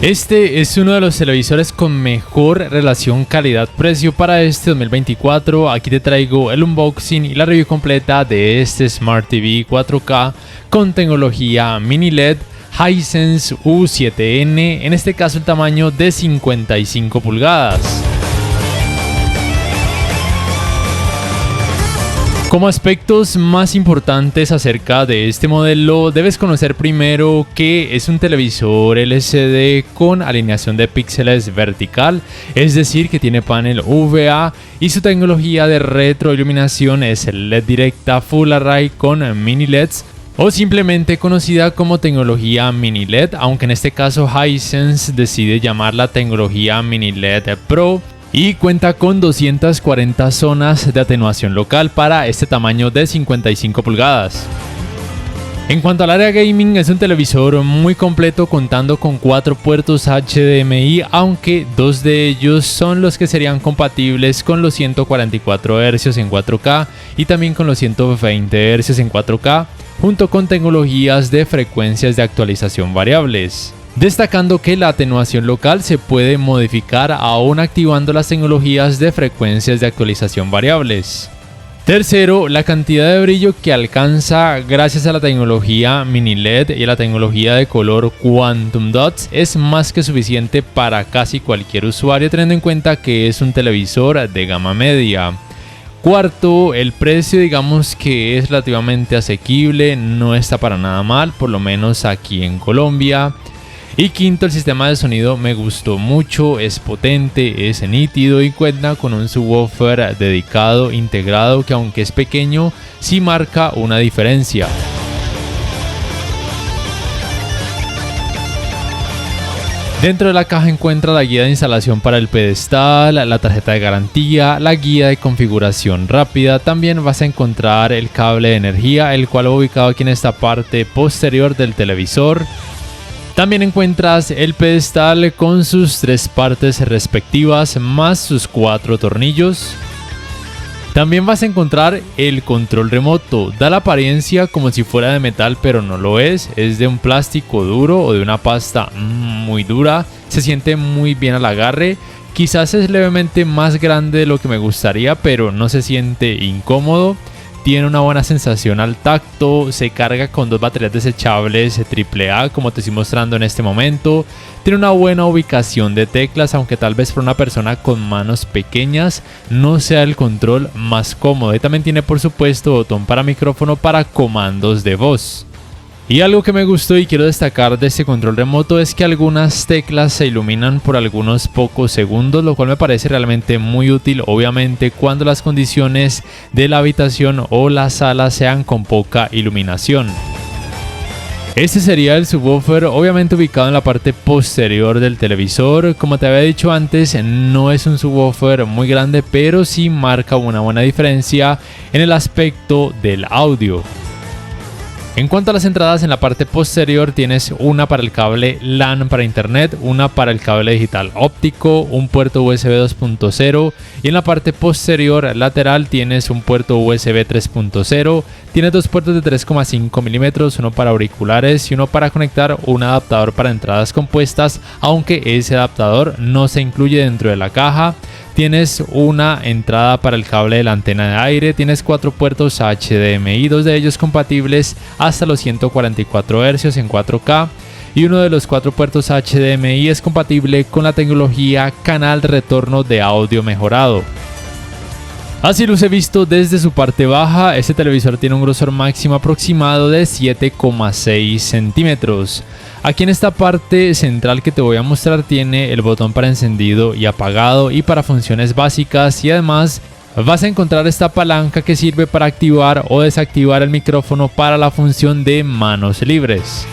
Este es uno de los televisores con mejor relación calidad-precio para este 2024. Aquí te traigo el unboxing y la review completa de este Smart TV 4K con tecnología mini LED Hisense U7N, en este caso el tamaño de 55 pulgadas. Como aspectos más importantes acerca de este modelo, debes conocer primero que es un televisor LCD con alineación de píxeles vertical, es decir que tiene panel VA, y su tecnología de retroiluminación es el LED directa Full Array con mini LEDs, o simplemente conocida como tecnología mini LED, aunque en este caso Hisense decide llamarla tecnología mini LED Pro. Y cuenta con 240 zonas de atenuación local para este tamaño de 55 pulgadas. En cuanto al área gaming, es un televisor muy completo contando con 4 puertos HDMI, aunque 2 de ellos son los que serían compatibles con los 144 Hz en 4K y también con los 120 Hz en 4K, junto con tecnologías de frecuencias de actualización variables. Destacando que la atenuación local se puede modificar aún activando las tecnologías de frecuencias de actualización variables. Tercero, la cantidad de brillo que alcanza gracias a la tecnología mini LED y a la tecnología de color Quantum Dots es más que suficiente para casi cualquier usuario, teniendo en cuenta que es un televisor de gama media. Cuarto, el precio digamos que es relativamente asequible, no está para nada mal, por lo menos aquí en Colombia. Y quinto, el sistema de sonido me gustó mucho, es potente, es nítido y cuenta con un subwoofer dedicado integrado que, aunque es pequeño, sí marca una diferencia. Dentro de la caja encuentra la guía de instalación para el pedestal, la tarjeta de garantía, la guía de configuración rápida. También vas a encontrar el cable de energía, el cual va ubicado aquí en esta parte posterior del televisor. También encuentras el pedestal con sus 3 partes respectivas más sus 4 tornillos. También vas a encontrar el control remoto. Da la apariencia como si fuera de metal, pero no lo es. Es de un plástico duro o de una pasta muy dura. Se siente muy bien al agarre. Quizás es levemente más grande de lo que me gustaría, pero no se siente incómodo. Tiene una buena sensación al tacto, se carga con 2 baterías desechables AAA como te estoy mostrando en este momento. Tiene una buena ubicación de teclas, aunque tal vez para una persona con manos pequeñas no sea el control más cómodo. Y también tiene por supuesto botón para micrófono para comandos de voz. Y algo que me gustó y quiero destacar de este control remoto es que algunas teclas se iluminan por algunos pocos segundos, lo cual me parece realmente muy útil, obviamente cuando las condiciones de la habitación o la sala sean con poca iluminación. Este sería el subwoofer, obviamente ubicado en la parte posterior del televisor. Como te había dicho antes, no es un subwoofer muy grande, pero sí marca una buena diferencia en el aspecto del audio. En cuanto a las entradas, en la parte posterior tienes una para el cable LAN para internet, una para el cable digital óptico, un puerto USB 2.0 y en la parte posterior lateral tienes un puerto USB 3.0. Tienes 2 puertos de 3,5 milímetros, uno para auriculares y uno para conectar un adaptador para entradas compuestas, aunque ese adaptador no se incluye dentro de la caja. Tienes una entrada para el cable de la antena de aire, tienes 4 puertos HDMI, 2 de ellos compatibles hasta los 144 Hz en 4K y uno de los 4 puertos HDMI es compatible con la tecnología canal de retorno de audio mejorado. Así luce visto desde su parte baja. Este televisor tiene un grosor máximo aproximado de 7,6 centímetros. Aquí en esta parte central que te voy a mostrar tiene el botón para encendido y apagado y para funciones básicas, y además vas a encontrar esta palanca que sirve para activar o desactivar el micrófono para la función de manos libres.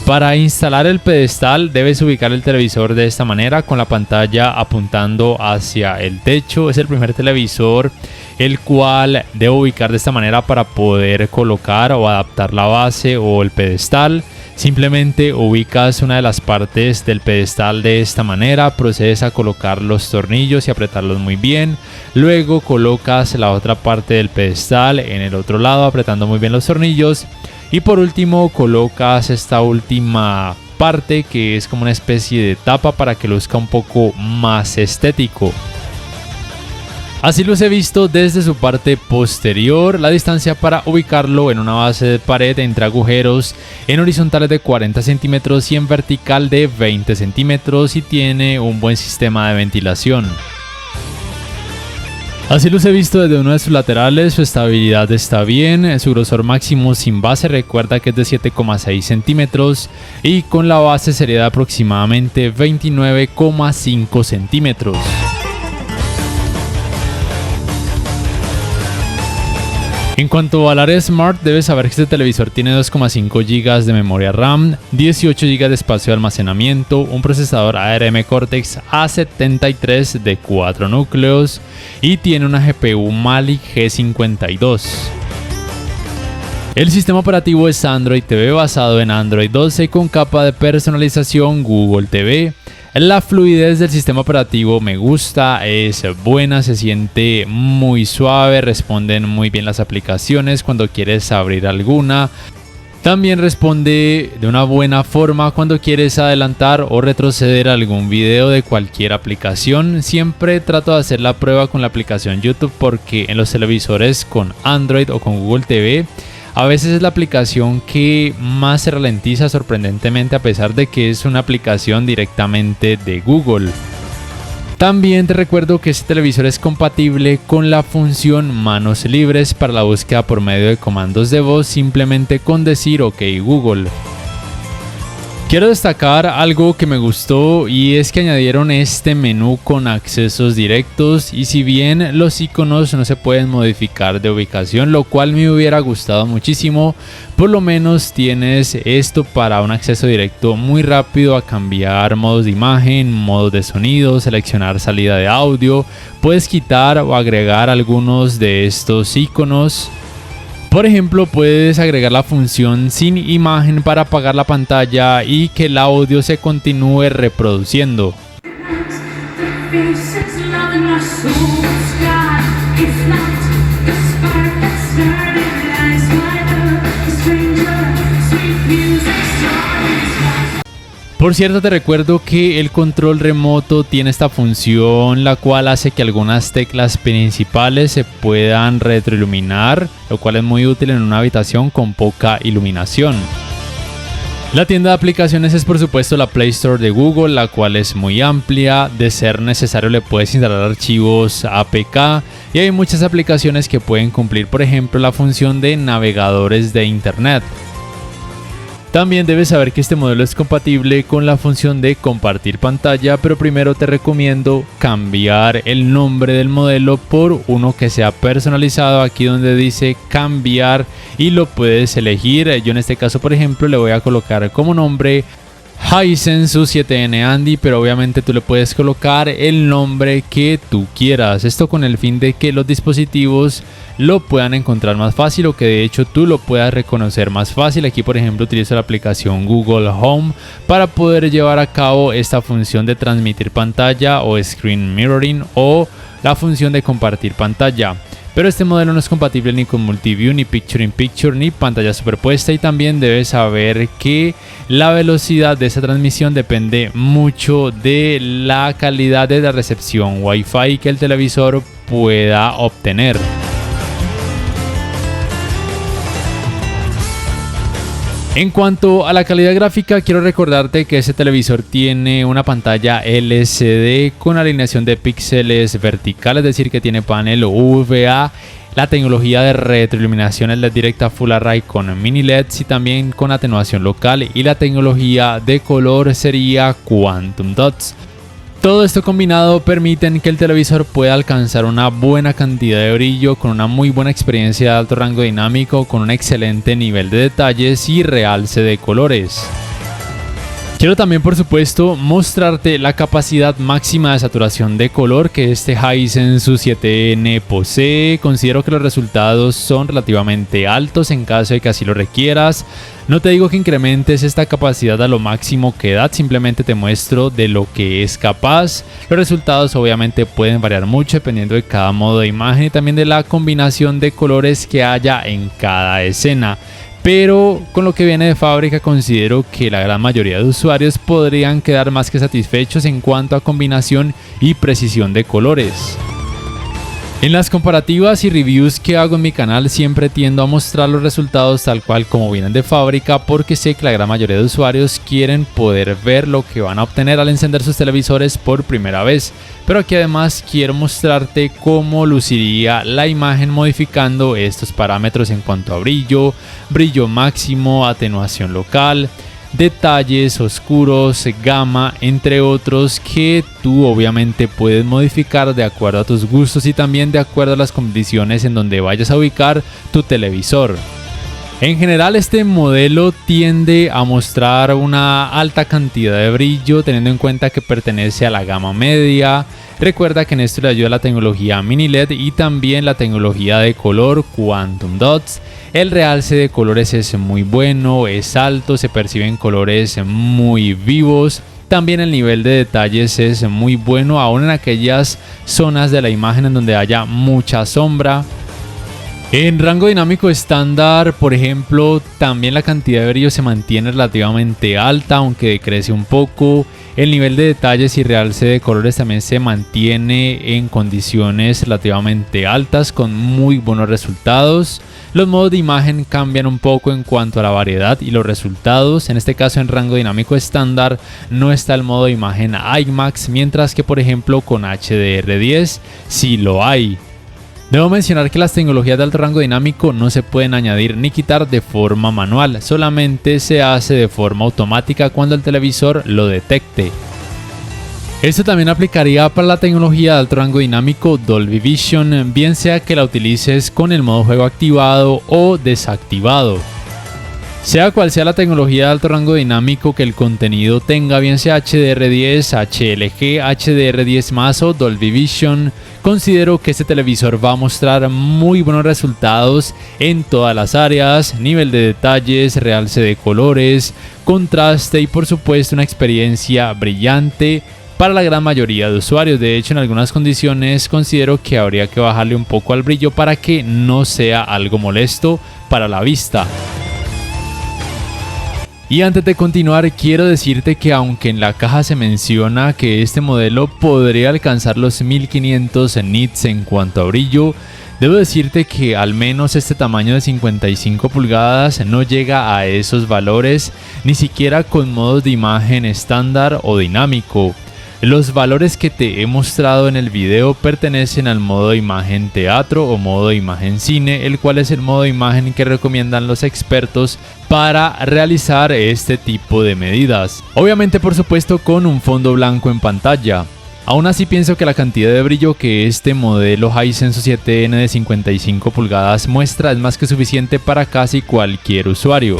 Para instalar el pedestal debes ubicar el televisor de esta manera, con la pantalla apuntando hacia el techo. Es el primer televisor el cual debo ubicar de esta manera para poder colocar o adaptar la base o el pedestal. Simplemente ubicas una de las partes del pedestal de esta manera, procedes a colocar los tornillos y apretarlos muy bien. Luego colocas la otra parte del pedestal en el otro lado apretando muy bien los tornillos. Y por último colocas esta última parte, que es como una especie de tapa para que luzca un poco más estético. Así los he visto desde su parte posterior. La distancia para ubicarlo en una base de pared entre agujeros en horizontales de 40 centímetros y en vertical de 20 centímetros y tiene un buen sistema de ventilación. Así los he visto desde uno de sus laterales, su estabilidad está bien, su grosor máximo sin base recuerda que es de 7,6 centímetros y con la base sería de aproximadamente 29,5 centímetros. En cuanto al área Smart, debes saber que este televisor tiene 2,5 GB de memoria RAM, 18 GB de espacio de almacenamiento, un procesador ARM Cortex A73 de 4 núcleos y tiene una GPU Mali G52. El sistema operativo es Android TV basado en Android 12 con capa de personalización Google TV. La fluidez del sistema operativo me gusta, es buena, se siente muy suave, responden muy bien las aplicaciones cuando quieres abrir alguna. También responde de una buena forma cuando quieres adelantar o retroceder algún video de cualquier aplicación. Siempre trato de hacer la prueba con la aplicación YouTube porque en los televisores con Android o con Google TV a veces es la aplicación que más se ralentiza sorprendentemente a pesar de que es una aplicación directamente de Google. También te recuerdo que este televisor es compatible con la función manos libres para la búsqueda por medio de comandos de voz simplemente con decir OK Google. Quiero destacar algo que me gustó y es que añadieron este menú con accesos directos y si bien los iconos no se pueden modificar de ubicación, lo cual me hubiera gustado muchísimo, por lo menos tienes esto para un acceso directo muy rápido a cambiar modos de imagen, modos de sonido, seleccionar salida de audio, puedes quitar o agregar algunos de estos iconos. Por ejemplo, puedes agregar la función sin imagen para apagar la pantalla y que el audio se continúe reproduciendo. Por cierto, te recuerdo que el control remoto tiene esta función la cual hace que algunas teclas principales se puedan retroiluminar, lo cual es muy útil en una habitación con poca iluminación. La tienda de aplicaciones es por supuesto la Play Store de Google, la cual es muy amplia. De ser necesario le puedes instalar archivos APK y hay muchas aplicaciones que pueden cumplir, por ejemplo, la función de navegadores de internet. También debes saber que este modelo es compatible con la función de compartir pantalla, pero primero te recomiendo cambiar el nombre del modelo por uno que sea personalizado, aquí donde dice cambiar y lo puedes elegir. Yo en este caso, por ejemplo, le voy a colocar como nombre Hisense 7N Andy, pero obviamente tú le puedes colocar el nombre que tú quieras. Esto con el fin de que los dispositivos lo puedan encontrar más fácil o que de hecho tú lo puedas reconocer más fácil. Aquí por ejemplo utilizo la aplicación Google Home para poder llevar a cabo esta función de transmitir pantalla o screen mirroring o la función de compartir pantalla. Pero este modelo no es compatible ni con Multiview, ni Picture in Picture, ni pantalla superpuesta y también debes saber que la velocidad de esta transmisión depende mucho de la calidad de la recepción Wi-Fi que el televisor pueda obtener. En cuanto a la calidad gráfica, quiero recordarte que este televisor tiene una pantalla LCD con alineación de píxeles vertical, es decir que tiene panel UVA, la tecnología de retroiluminación es LED directa Full Array con mini LEDs y también con atenuación local y la tecnología de color sería Quantum Dots. Todo esto combinado permiten que el televisor pueda alcanzar una buena cantidad de brillo con una muy buena experiencia de alto rango dinámico, con un excelente nivel de detalles y realce de colores. Quiero también por supuesto mostrarte la capacidad máxima de saturación de color que este Hisense 7N posee. Considero que los resultados son relativamente altos en caso de que así lo requieras. No te digo que incrementes esta capacidad a lo máximo que da, simplemente te muestro de lo que es capaz. Los resultados obviamente pueden variar mucho dependiendo de cada modo de imagen y también de la combinación de colores que haya en cada escena. pero con lo que viene de fábrica considero que la gran mayoría de usuarios podrían quedar más que satisfechos en cuanto a combinación y precisión de colores. En las comparativas y reviews que hago en mi canal siempre tiendo a mostrar los resultados tal cual como vienen de fábrica, porque sé que la gran mayoría de usuarios quieren poder ver lo que van a obtener al encender sus televisores por primera vez. Pero aquí además quiero mostrarte cómo luciría la imagen modificando estos parámetros en cuanto a brillo, brillo máximo, atenuación local, detalles oscuros, gama, entre otros, que tú obviamente puedes modificar de acuerdo a tus gustos y también de acuerdo a las condiciones en donde vayas a ubicar tu televisor. En general, este modelo tiende a mostrar una alta cantidad de brillo, teniendo en cuenta que pertenece a la gama media. Recuerda que en esto le ayuda la tecnología Mini LED y también la tecnología de color Quantum Dots. El realce de colores es muy bueno, es alto, se perciben colores muy vivos. También el nivel de detalles es muy bueno, aún en aquellas zonas de la imagen en donde haya mucha sombra. En rango dinámico estándar, por ejemplo, también la cantidad de brillo se mantiene relativamente alta, aunque decrece un poco. El nivel de detalles y realce de colores también se mantiene en condiciones relativamente altas, con muy buenos resultados. Los modos de imagen cambian un poco en cuanto a la variedad y los resultados. En este caso, en rango dinámico estándar no está el modo de imagen IMAX, mientras que por ejemplo con HDR10 sí lo hay. Debo mencionar que las tecnologías de alto rango dinámico no se pueden añadir ni quitar de forma manual, solamente se hace de forma automática cuando el televisor lo detecte. Esto también aplicaría para la tecnología de alto rango dinámico Dolby Vision, bien sea que la utilices con el modo juego activado o desactivado. Sea cual sea la tecnología de alto rango dinámico que el contenido tenga, bien sea HDR10, HLG, HDR10+ o Dolby Vision, considero que este televisor va a mostrar muy buenos resultados en todas las áreas: nivel de detalles, realce de colores, contraste y por supuesto una experiencia brillante para la gran mayoría de usuarios. De hecho, en algunas condiciones considero que habría que bajarle un poco al brillo para que no sea algo molesto para la vista. Y antes de continuar, quiero decirte que aunque en la caja se menciona que este modelo podría alcanzar los 1500 nits en cuanto a brillo, debo decirte que al menos este tamaño de 55 pulgadas no llega a esos valores, ni siquiera con modos de imagen estándar o dinámico. Los valores que te he mostrado en el video pertenecen al modo de imagen teatro o modo de imagen cine, el cual es el modo de imagen que recomiendan los expertos para realizar este tipo de medidas. Obviamente, por supuesto, con un fondo blanco en pantalla. Aún así, pienso que la cantidad de brillo que este modelo Hisense 7N de 55 pulgadas muestra es más que suficiente para casi cualquier usuario.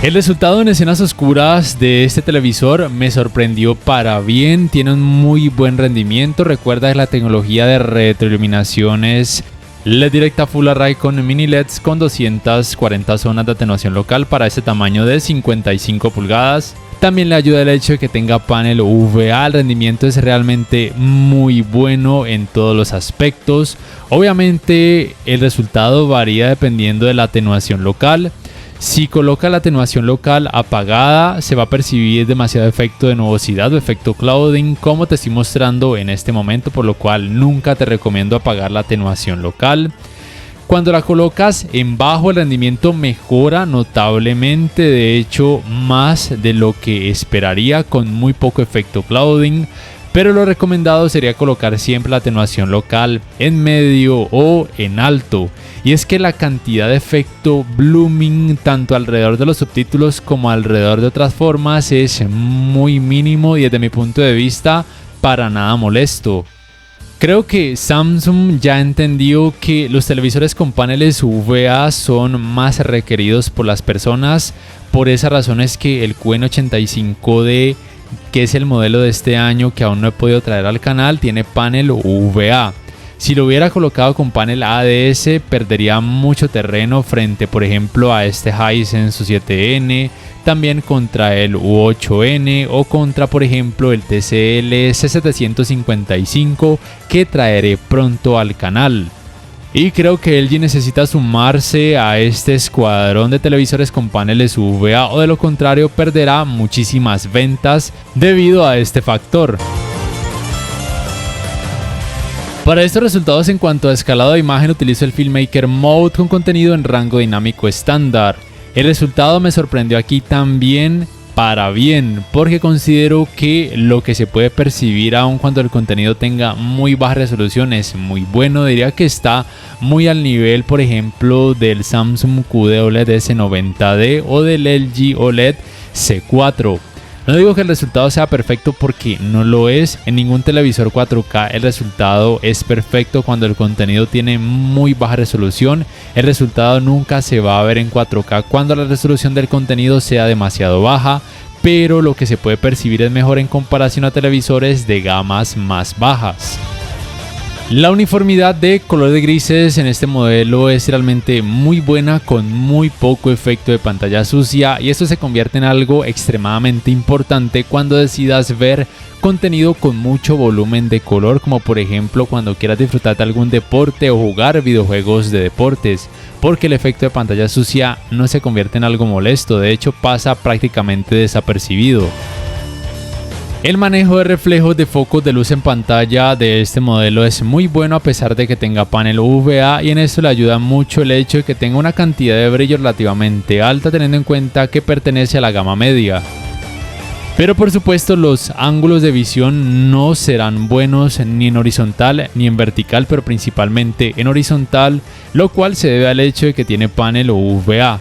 El resultado en escenas oscuras de este televisor me sorprendió para bien, tiene un muy buen rendimiento. Recuerda que la tecnología de retroiluminación es LED directa Full Array con Mini LEDs con 240 zonas de atenuación local para este tamaño de 55 pulgadas. También le ayuda el hecho de que tenga panel UVA, el rendimiento es realmente muy bueno en todos los aspectos. Obviamente el resultado varía dependiendo de la atenuación local. Si coloca la atenuación local apagada, se va a percibir demasiado efecto de nubosidad o efecto clouding, como te estoy mostrando en este momento, por lo cual nunca te recomiendo apagar la atenuación local. Cuando la colocas en bajo, el rendimiento mejora notablemente, de hecho más de lo que esperaría, con muy poco efecto clouding. Pero lo recomendado sería colocar siempre la atenuación local en medio o en alto. Y es que la cantidad de efecto blooming tanto alrededor de los subtítulos como alrededor de otras formas es muy mínimo y desde mi punto de vista para nada molesto. Creo que Samsung ya entendió que los televisores con paneles UVA son más requeridos por las personas. Por esa razón es que el QN85D, que es el modelo de este año que aún no he podido traer al canal, tiene panel UVA. Si lo hubiera colocado con panel ADS, perdería mucho terreno frente, por ejemplo, a este Hisense 7N, también contra el U8N o contra, por ejemplo, el TCL C755 que traeré pronto al canal. Y creo que LG necesita sumarse a este escuadrón de televisores con paneles UVA, o de lo contrario perderá muchísimas ventas debido a este factor. Para estos resultados en cuanto a escalado de imagen utilizo el Filmmaker Mode con contenido en rango dinámico estándar. El resultado me sorprendió aquí también para bien, porque considero que lo que se puede percibir aun cuando el contenido tenga muy baja resolución es muy bueno. Diría que está muy al nivel, por ejemplo, del Samsung QD-OLED S90D o del LG OLED C4. No digo que el resultado sea perfecto porque no lo es. En ningún televisor 4K el resultado es perfecto cuando el contenido tiene muy baja resolución. El resultado nunca se va a ver en 4K cuando la resolución del contenido sea demasiado baja, pero lo que se puede percibir es mejor en comparación a televisores de gamas más bajas. La uniformidad de color de grises en este modelo es realmente muy buena, con muy poco efecto de pantalla sucia, y esto se convierte en algo extremadamente importante cuando decidas ver contenido con mucho volumen de color, como por ejemplo cuando quieras disfrutar de algún deporte o jugar videojuegos de deportes, porque el efecto de pantalla sucia no se convierte en algo molesto, de hecho pasa prácticamente desapercibido. El manejo de reflejos de focos de luz en pantalla de este modelo es muy bueno a pesar de que tenga panel UVA, y en esto le ayuda mucho el hecho de que tenga una cantidad de brillo relativamente alta, teniendo en cuenta que pertenece a la gama media. Pero por supuesto los ángulos de visión no serán buenos ni en horizontal ni en vertical, pero principalmente en horizontal, lo cual se debe al hecho de que tiene panel UVA.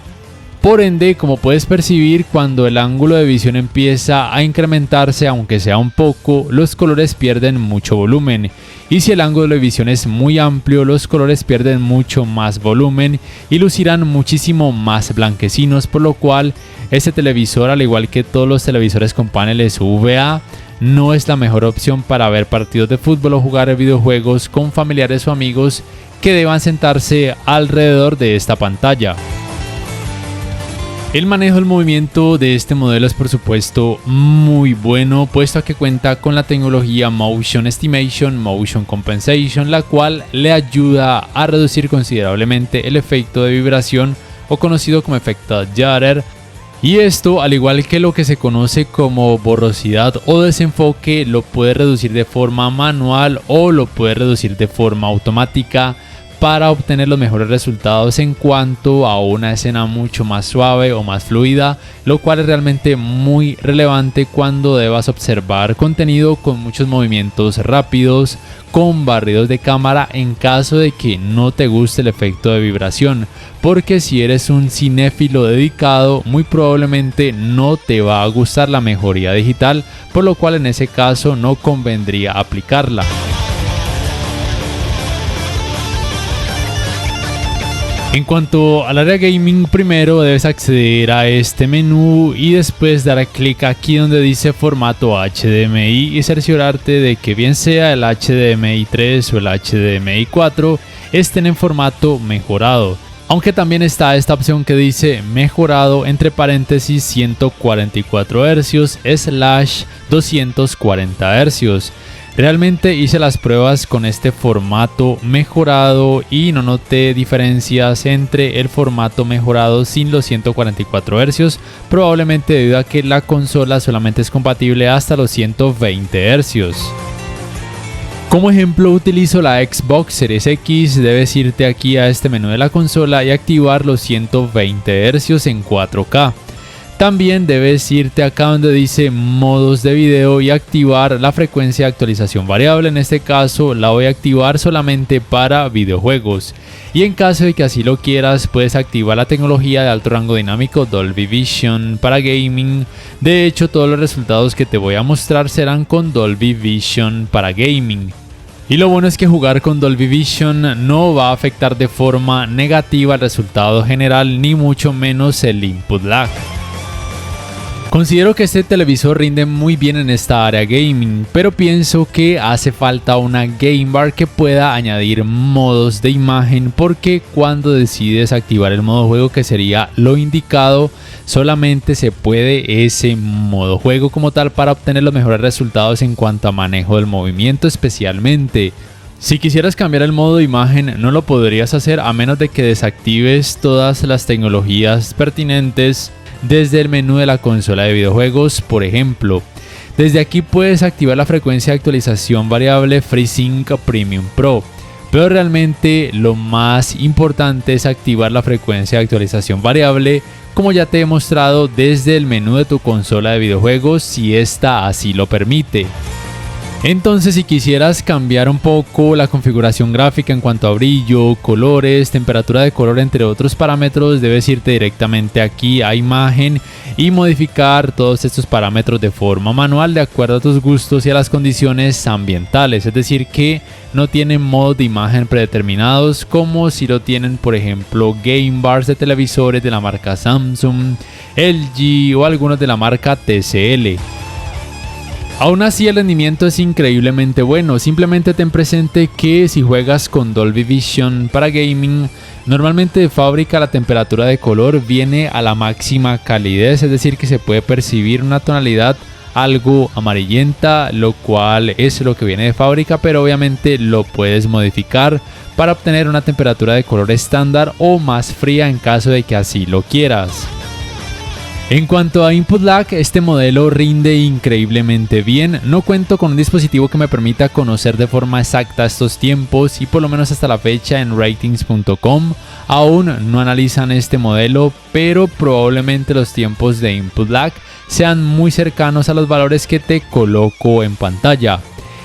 Por ende, como puedes percibir, cuando el ángulo de visión empieza a incrementarse, aunque sea un poco, los colores pierden mucho volumen. Y si el ángulo de visión es muy amplio, los colores pierden mucho más volumen y lucirán muchísimo más blanquecinos, por lo cual este televisor, al igual que todos los televisores con paneles UVA, no es la mejor opción para ver partidos de fútbol o jugar videojuegos con familiares o amigos que deban sentarse alrededor de esta pantalla. El manejo del movimiento de este modelo es por supuesto muy bueno, puesto a que cuenta con la tecnología Motion Estimation, Motion Compensation, la cual le ayuda a reducir considerablemente el efecto de vibración, o conocido como efecto Judder. Y esto, al igual que lo que se conoce como borrosidad o desenfoque, lo puede reducir de forma manual o lo puede reducir de forma automática, para obtener los mejores resultados en cuanto a una escena mucho más suave o más fluida, lo cual es realmente muy relevante cuando debas observar contenido con muchos movimientos rápidos, con barridos de cámara, en caso de que no te guste el efecto de vibración, porque si eres un cinéfilo dedicado, muy probablemente no te va a gustar la mejoría digital, por lo cual en ese caso no convendría aplicarla. En cuanto al área gaming, primero debes acceder a este menú y después dar clic aquí donde dice formato HDMI y cerciorarte de que bien sea el HDMI 3 o el HDMI 4 estén en formato mejorado. Aunque también está esta opción que dice mejorado entre paréntesis 144 Hz / 240 Hz. Realmente hice las pruebas con este formato mejorado y no noté diferencias entre el formato mejorado sin los 144 Hz, probablemente debido a que la consola solamente es compatible hasta los 120 Hz. Como ejemplo utilizo la Xbox Series X, debes irte aquí a este menú de la consola y activar los 120 Hz en 4K. También debes irte acá donde dice modos de video y activar la frecuencia de actualización variable. En este caso la voy a activar solamente para videojuegos. Y en caso de que así lo quieras, puedes activar la tecnología de alto rango dinámico Dolby Vision para gaming. De hecho, todos los resultados que te voy a mostrar serán con Dolby Vision para gaming. Y lo bueno es que jugar con Dolby Vision no va a afectar de forma negativa el resultado general, ni mucho menos el input lag. Considero que este televisor rinde muy bien en esta área gaming, pero pienso que hace falta una Game Bar que pueda añadir modos de imagen, porque cuando decides activar el modo juego, que sería lo indicado, solamente se puede ese modo juego como tal para obtener los mejores resultados en cuanto a manejo del movimiento especialmente. Si quisieras cambiar el modo de imagen, no lo podrías hacer a menos de que desactives todas las tecnologías pertinentes desde el menú de la consola de videojuegos. Por ejemplo, desde aquí puedes activar la frecuencia de actualización variable FreeSync Premium Pro, pero realmente lo más importante es activar la frecuencia de actualización variable, como ya te he mostrado, desde el menú de tu consola de videojuegos si esta así lo permite. Entonces, si quisieras cambiar un poco la configuración gráfica en cuanto a brillo, colores, temperatura de color, entre otros parámetros, debes irte directamente aquí a imagen y modificar todos estos parámetros de forma manual de acuerdo a tus gustos y a las condiciones ambientales. Es decir, que no tienen modos de imagen predeterminados como si lo tienen, por ejemplo, game bars de televisores de la marca Samsung, LG o algunos de la marca TCL. Aún así, el rendimiento es increíblemente bueno. Simplemente ten presente que si juegas con Dolby Vision para gaming, normalmente de fábrica la temperatura de color viene a la máxima calidez, es decir que se puede percibir una tonalidad algo amarillenta, lo cual es lo que viene de fábrica, pero obviamente lo puedes modificar para obtener una temperatura de color estándar o más fría en caso de que así lo quieras. En cuanto a input lag, este modelo rinde increíblemente bien. No cuento con un dispositivo que me permita conocer de forma exacta estos tiempos y por lo menos hasta la fecha en ratings.com aún no analizan este modelo, pero probablemente los tiempos de input lag sean muy cercanos a los valores que te coloco en pantalla.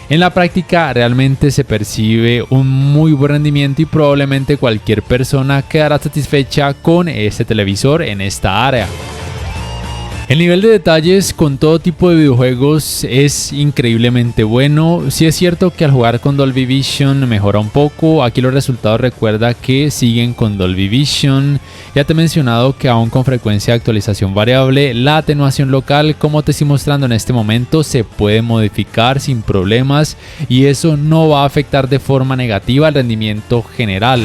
En la práctica realmente se percibe un muy buen rendimiento y probablemente cualquier persona quedará satisfecha con este televisor en esta área. El nivel de detalles con todo tipo de videojuegos es increíblemente bueno. Sí es cierto que al jugar con Dolby Vision mejora un poco. Aquí los resultados recuerda que siguen con Dolby Vision. Ya te he mencionado que aún con frecuencia de actualización variable, la atenuación local, como te estoy mostrando en este momento, se puede modificar sin problemas y eso no va a afectar de forma negativa el rendimiento general.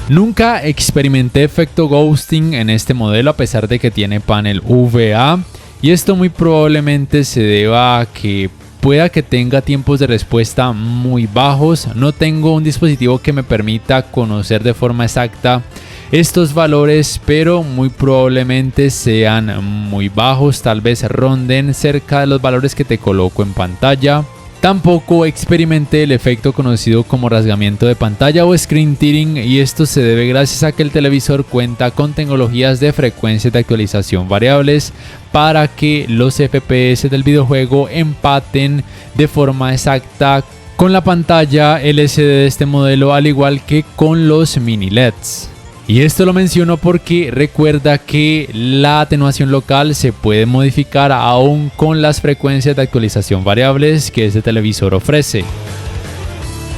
Nunca experimenté efecto ghosting en este modelo a pesar de que tiene panel VA y esto muy probablemente se deba a que pueda que tenga tiempos de respuesta muy bajos. No tengo un dispositivo que me permita conocer de forma exacta estos valores, pero muy probablemente sean muy bajos, tal vez ronden cerca de los valores que te coloco en pantalla. Tampoco experimenté el efecto conocido como rasgamiento de pantalla o screen tearing y esto se debe gracias a que el televisor cuenta con tecnologías de frecuencias de actualización variables para que los FPS del videojuego empaten de forma exacta con la pantalla LCD de este modelo, al igual que con los mini LEDs. Y esto lo menciono porque recuerda que la atenuación local se puede modificar aún con las frecuencias de actualización variables que este televisor ofrece.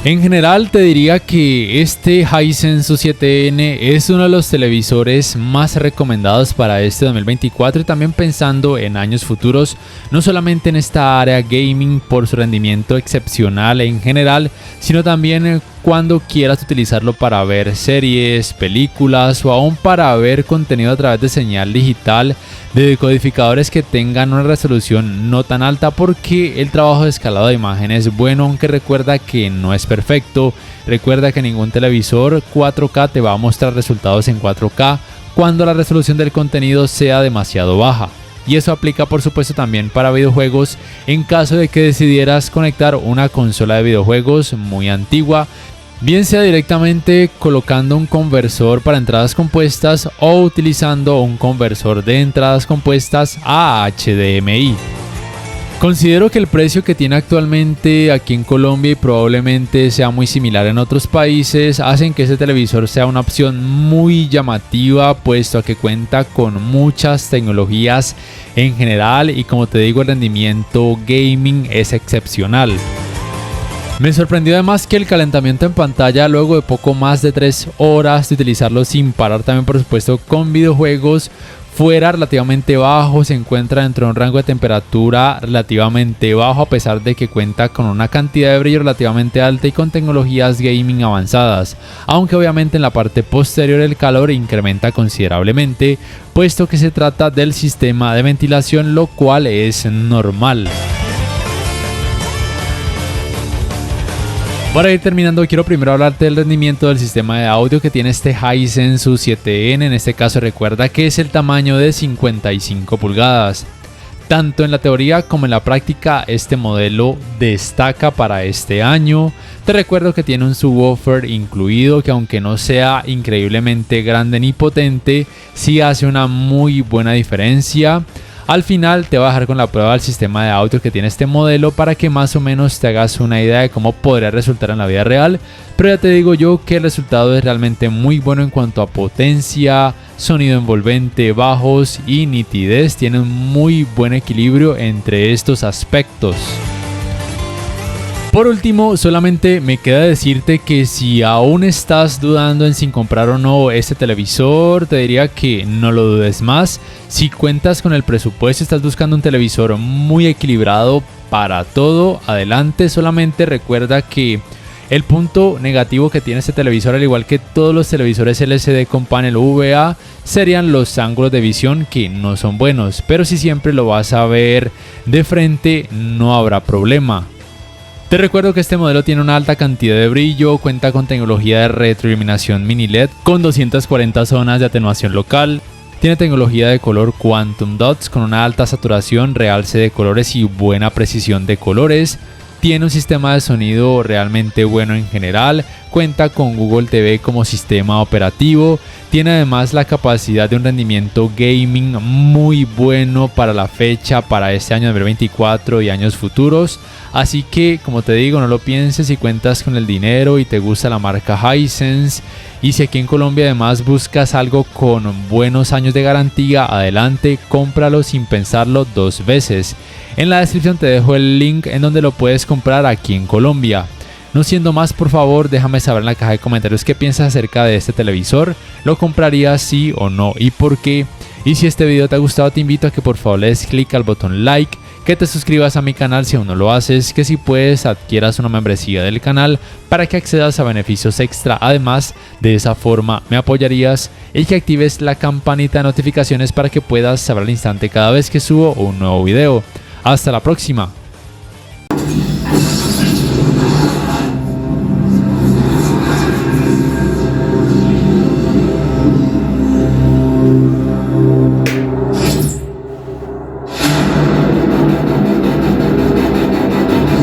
En general te diría que este Hisense U7N es uno de los televisores más recomendados para este 2024 y también pensando en años futuros, no solamente en esta área gaming por su rendimiento excepcional en general, sino también cuando quieras utilizarlo para ver series, películas o aún para ver contenido a través de señal digital de decodificadores que tengan una resolución no tan alta, porque el trabajo de escalado de imagen es bueno, aunque recuerda que no es perfecto. Recuerda que ningún televisor 4K te va a mostrar resultados en 4K cuando la resolución del contenido sea demasiado baja. Y eso aplica por supuesto también para videojuegos en caso de que decidieras conectar una consola de videojuegos muy antigua, bien sea directamente colocando un conversor para entradas compuestas o utilizando un conversor de entradas compuestas a HDMI. Considero que el precio que tiene actualmente aquí en Colombia y probablemente sea muy similar en otros países hacen que este televisor sea una opción muy llamativa, puesto a que cuenta con muchas tecnologías en general y, como te digo, el rendimiento gaming es excepcional. Me sorprendió además que el calentamiento en pantalla luego de poco más de 3 horas de utilizarlo sin parar, también por supuesto con videojuegos, fuera relativamente bajo. Se encuentra dentro de un rango de temperatura relativamente bajo a pesar de que cuenta con una cantidad de brillo relativamente alta y con tecnologías gaming avanzadas, aunque obviamente en la parte posterior el calor incrementa considerablemente, puesto que se trata del sistema de ventilación, lo cual es normal. Para ir terminando, quiero primero hablarte del rendimiento del sistema de audio que tiene este Hisense U7N. En este caso recuerda que es el tamaño de 55 pulgadas. Tanto en la teoría como en la práctica este modelo destaca para este año. Te recuerdo que tiene un subwoofer incluido que, aunque no sea increíblemente grande ni potente, sí hace una muy buena diferencia. Al final te voy a dejar con la prueba del sistema de audio que tiene este modelo para que más o menos te hagas una idea de cómo podría resultar en la vida real. Pero ya te digo yo que el resultado es realmente muy bueno en cuanto a potencia, sonido envolvente, bajos y nitidez. Tiene un muy buen equilibrio entre estos aspectos. Por último, solamente me queda decirte que si aún estás dudando en si comprar o no este televisor, te diría que no lo dudes más. Si cuentas con el presupuesto y estás buscando un televisor muy equilibrado para todo, adelante. Solamente recuerda que el punto negativo que tiene este televisor, al igual que todos los televisores LCD con panel VA, serían los ángulos de visión que no son buenos. Pero si siempre lo vas a ver de frente, no habrá problema. Te recuerdo que este modelo tiene una alta cantidad de brillo, cuenta con tecnología de retroiluminación mini LED con 240 zonas de atenuación local, tiene tecnología de color Quantum Dots con una alta saturación, realce de colores y buena precisión de colores. Tiene un sistema de sonido realmente bueno en general, cuenta con Google TV como sistema operativo, tiene además la capacidad de un rendimiento gaming muy bueno para la fecha, para este año 2024 y años futuros. Así que, como te digo, no lo pienses si cuentas con el dinero y te gusta la marca Hisense. Y si aquí en Colombia además buscas algo con buenos años de garantía, adelante, cómpralo sin pensarlo dos veces. En la descripción te dejo el link en donde lo puedes comprar aquí en Colombia. No siendo más, por favor, déjame saber en la caja de comentarios qué piensas acerca de este televisor. ¿Lo comprarías sí o no y por qué? Y si este video te ha gustado, te invito a que por favor le des clic al botón like, que te suscribas a mi canal si aún no lo haces, que si puedes adquieras una membresía del canal para que accedas a beneficios extra. Además, de esa forma me apoyarías, y que actives la campanita de notificaciones para que puedas saber al instante cada vez que subo un nuevo video. Hasta la próxima.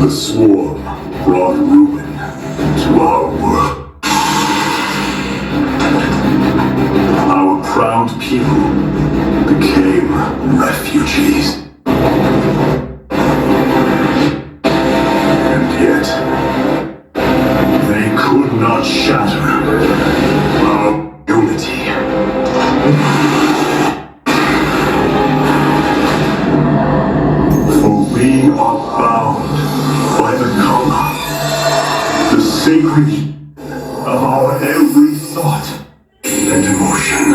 The swarm brought ruin to our world. Our proud people became refugees. And yet, they could not shatter our unity. For we are bound by the Kama, the sacred of our every thought and emotion.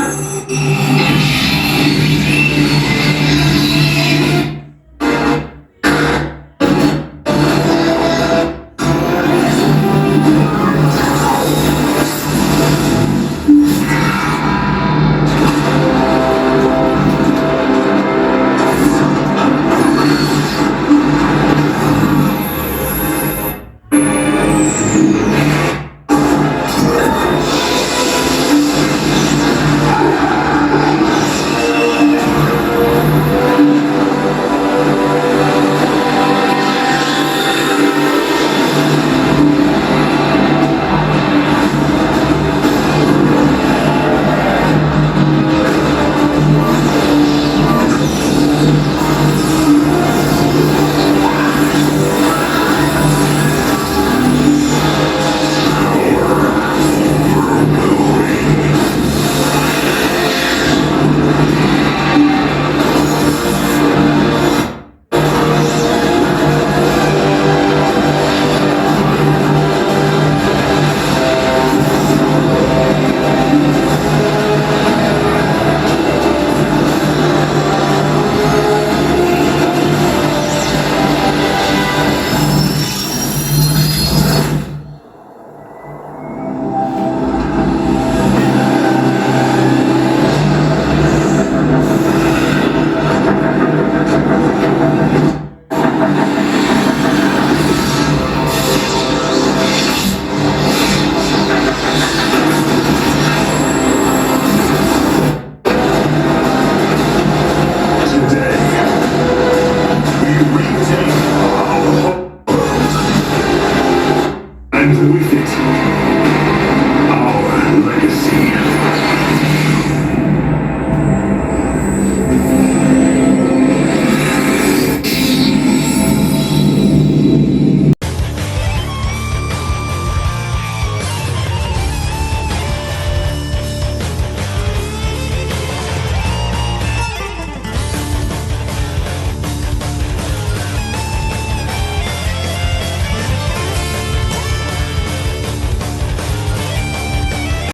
Our legacy.